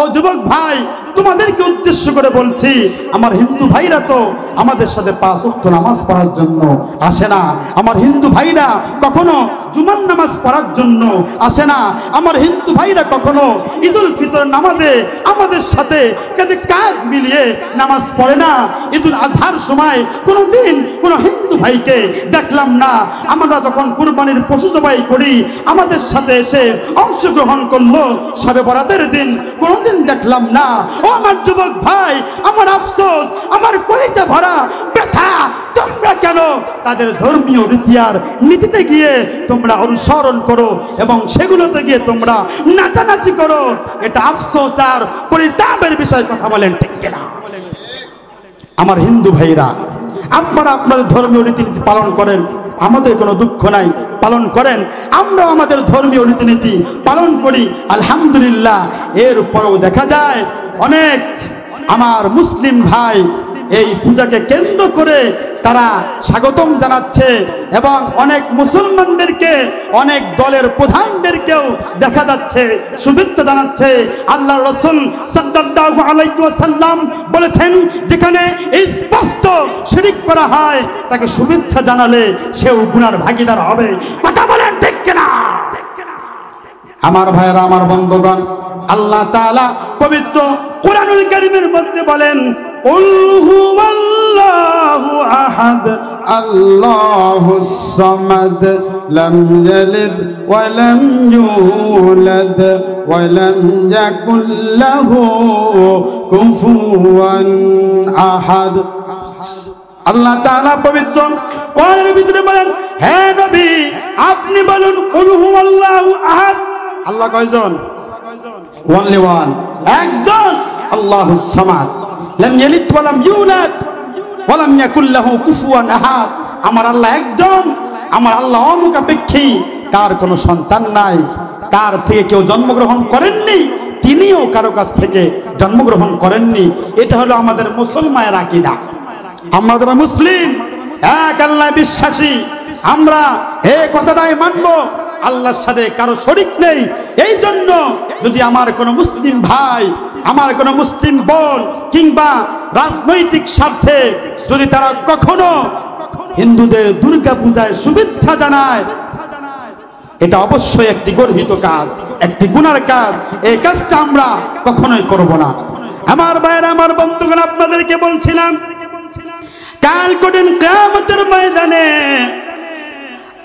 ও যুবক ভাই, তোমাদেরকে উদ্দেশ্য করে বলছি, আমার হিন্দু ভাইরা তো আমাদের সাথে 5 ওয়াক্ত নামাজ পড়ার জন্য আসে না। আমার হিন্দু ভাইরা কখনো জুমার নামাজ পড়ার জন্য আসে না। আমার হিন্দু ভাইরা কখনো ঈদুল ফিতর নামাজে আমাদের সাথে কাঁধে কাঁধ মিলিয়ে নামাজ পড়ে না। ঈদুল আজহার সময় কোনোদিন কোনো হিন্দু ভাইকে দেখলাম না। আমরা যখন কুরবানির পশু জবাই করি আমাদের সাথে এসে অংশগ্রহণ করলো। শবে বরাতের দিন কোনোদিন দেখলাম না। ও আমার যুবক ভাই, আমার আফসোস, আমার কলিজা ভরা ব্যথা, তোমরা কেন তাদের ধর্মীয় রীতি আর নীতিতে গিয়ে তোমরা অনুসরণ করো এবং সেগুলোতে গিয়ে তোমরা নাচানাচি করো? এটা আফসোস আর পরিতাপের বিষয়। কথা বলেন ঠিক কিনা? আমার হিন্দু ভাইরা, আপনারা আপনাদের ধর্মীয় রীতিনীতি পালন করেন, আমাদের কোনো দুঃখ নাই, পালন করেন। আমরা আমাদের ধর্মীয় রীতিনীতি পালন করি, আলহামদুলিল্লাহ। এরপরেও দেখা যায় অনেক আমার মুসলিম ভাই এই পূজাকে কেন্দ্র করে তারা স্বাগতম জানাচ্ছে এবং অনেক মুসলমানদেরকে, অনেক দলের প্রধানদেরকেও দেখা যাচ্ছে শুভেচ্ছা জানাচ্ছে। আল্লাহ রাসূল সাল্লাল্লাহু আলাইহি ওয়াসাল্লাম বলেছেন, যেখানে স্পষ্ট শিরক করা হয় তাকে শুভেচ্ছা জানালে সেও গুনার ভাগীদার হবে। কথা বলেন ঠিক কিনা? আমার ভাইরা, আমার বন্ধুগণ, আল্লাহ তাআলা পবিত্র কোরআনুল কারীমের মধ্যে বলেন, কুল হুয়াল্লাহু আহাদ আল্লাহুস সামাদ লাম ইয়ালিদ ওয়া লাম ইউলাদ ওয়া লাম ইয়াকুল লাহু কুফুয়ান আহাদ। আল্লাহ তাআলা পবিত্র কোরআনের ভিতরে বলেন, হে নবী আপনি বলুন, কুল হুয়াল্লাহু আহাদ। আল্লাহ কয়জন? ওয়ানলি ওয়ান, একজন। আল্লাহুস সামাদ লাম ইয়ালিদ ওয়া লাম ইউলাদ ওয়া লাম ইয়াকুল লাহু কুফুয়ান আহাদ। আমার আল্লাহ একজন, আমার আল্লাহ অমুখাপেক্ষী, তার কোনো সন্তান নাই, তার থেকে কেউ জন্মগ্রহণ করেননি, তিনিও কারো কাছ থেকে জন্মগ্রহণ করেননি। এটা হলো আমাদের মুসলমানের আকীদা। আমরা যারা মুসলিম, এক আল্লাহ বিশ্বাসী, আমরা এই কথাটাই মানব, আল্লাহর সাথে কারো শরীক নেই। এই জন্য যদি আমার কোনো মুসলিম ভাই, আমার কোনো মুসলিম বোন কিংবা রাজনৈতিক স্বার্থে যদি তারা কখনো হিন্দুদের দুর্গা পূজায় শুভেচ্ছা জানায়, এটা অবশ্যই একটি গর্হিত কাজ, একটি গুনার কাজ। এই কাজটা আমরা কখনোই করব না। আমার ভাইরা, আমার বন্ধুগণ, আপনাদেরকে বলছিলাম, কাল কঠিন কিয়ামতের ময়দানে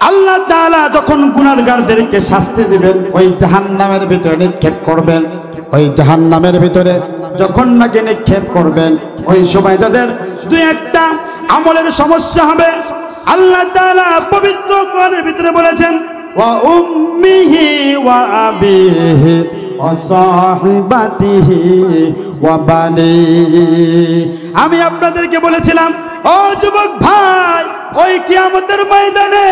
আল্লাহ তাআলা যখন গুনাহগারদেরকে শাস্তি দিবেন, ওই জাহান্নামের ভিতরে নিক্ষেপ করবেন। ওই জাহান্নামের ভিতরে যখন নাকি নিক্ষেপ করবেন, ওই সময় যাদের দুই একটা আমলের সমস্যা হবে, আল্লাহ তাআলা পবিত্র কোরআনের ভিতরে বলেছেন, ওয়া উম্মিহি ওয়া আবিহি ওয়া সাহিবাতিহি ওয়া বানিহি। আমি আপনাদেরকে বলেছিলাম, ও যুবক ভাই, ওই কিয়ামতের ময়দানে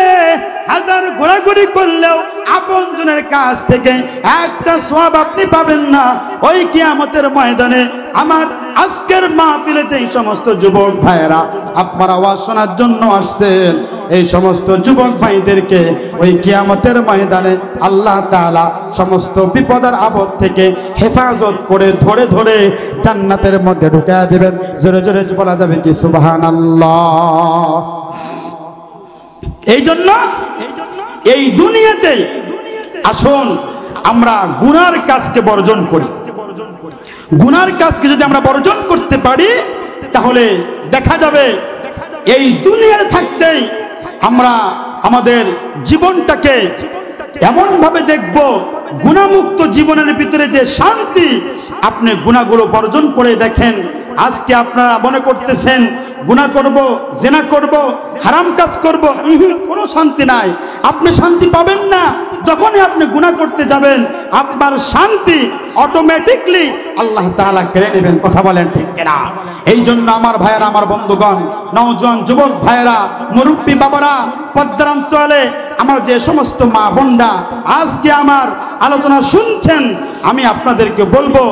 হাজার ঘোরাঘুরি করলেও আপনজনের কাছ থেকে একটা সওয়াব আপনি পাবেন না। ওই কিয়ামতের ময়দানে আমার আজকের মাহফিলে যে সমস্ত যুবক ভাইয়েরা আপনারা ওয়াজ শোনার জন্য আসছেন, এই সমস্ত যুবক ভাইদেরকে ওই কিয়ামতের ময়দানে আল্লাহ তাআলা সমস্ত বিপদের আপদ থেকে হেফাজত করে ধরে ধরে জান্নাতের মধ্যে ঢুকিয়ে দিবেন। জোরে জোরে বলা যাবে কি সুবহানাল্লাহ? এই জন্য এই দুনিয়াতে আসুন আমরা গুনার কাজকে বর্জন করি। গুনার কাজকে যদি আমরা বর্জন করতে পারি, তাহলে দেখা যাবে এই দুনিয়ায় থাকতেই আমরা আমাদের জীবনটাকে এমন ভাবে দেখব, গুনাহমুক্ত জীবনের ভিতরে যে শান্তি। আপনি গুনাহগুলো বর্জন করে দেখেন, আজকে আপনারা মনে করতেছেন গুনাহ করব, জিনা করব, হারাম কাজ করব, কোনো শান্তি নাই। আপনি শান্তি পাবেন না। যখনই আপনি গুনাহ করতে যাবেন, আপনার শান্তি অটোমেটিকলি আল্লাহ তাআলা কেড়ে নেবেন। কথা বলেন ঠিক কিনা? এই জন্য আমার ভাইয়েরা, আমার বন্ধুগণ, নওজোয়ান যুবক ভাইয়েরা, মুরব্বী বাবারা, পর্দার অন্তরালে আমার যে সমস্ত মা বোনরা আজকে আমার আলোচনা শুনছেন, আমি আপনাদেরকে বলবো,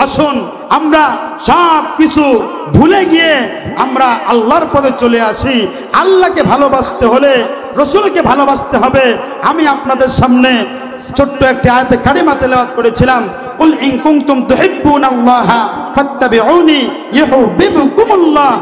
আসুন আমরা সব কিছু ভুলে গিয়ে আমরা আল্লাহর পথে চলে আসি। আল্লাহকে ভালোবাসতে হলে রসুলকে ভালোবাসতে হবে। আমি আপনাদের সামনে ছোট্ট একটি আয়াতে কারিমা তেলাওয়াত করেছিলাম, কুল ইন কুনতুম তুহিব্বুনাল্লাহা ফাত্তাবিউনি ইউহিব্বুকুমুল্লাহ।